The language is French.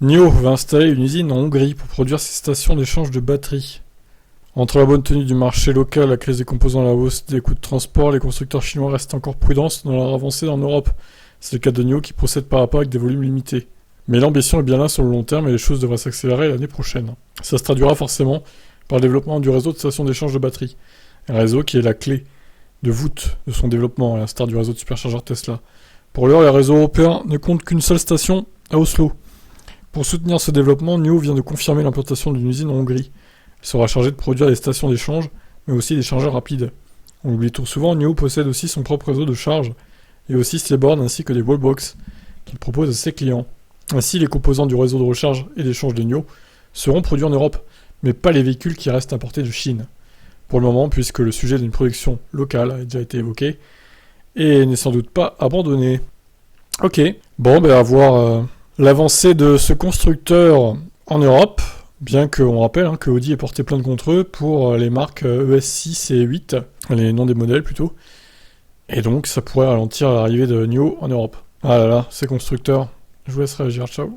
NIO va installer une usine en Hongrie pour produire ses stations d'échange de batteries. Entre la bonne tenue du marché local, la crise des composants et la hausse des coûts de transport, les constructeurs chinois restent encore prudents dans leur avancée en Europe. C'est le cas de NIO qui procède par rapport avec des volumes limités. Mais l'ambition est bien là sur le long terme et les choses devraient s'accélérer l'année prochaine. Ça se traduira forcément par le développement du réseau de stations d'échange de batteries. Un réseau qui est la clé de voûte de son développement, à l'instar du réseau de superchargeurs Tesla. Pour l'heure, les réseaux européens ne comptent qu'une seule station à Oslo. Pour soutenir ce développement, NIO vient de confirmer l'implantation d'une usine en Hongrie. Elle sera chargée de produire des stations d'échange, mais aussi des chargeurs rapides. On l'oublie trop souvent, NIO possède aussi son propre réseau de charge, et aussi ses bornes ainsi que des wallbox qu'il propose à ses clients. Ainsi, les composants du réseau de recharge et d'échange de NIO seront produits en Europe, mais pas les véhicules qui restent importés de Chine. Pour le moment, puisque le sujet d'une production locale a déjà été évoqué, et n'est sans doute pas abandonné. Ok, bon, à voir l'avancée de ce constructeur en Europe, bien qu'on rappelle que Audi ait porté plainte contre eux pour les marques ES6 et 8, les noms des modèles plutôt, et donc ça pourrait ralentir l'arrivée de NIO en Europe. Ah là là, ces constructeurs, je vous laisse réagir, ciao.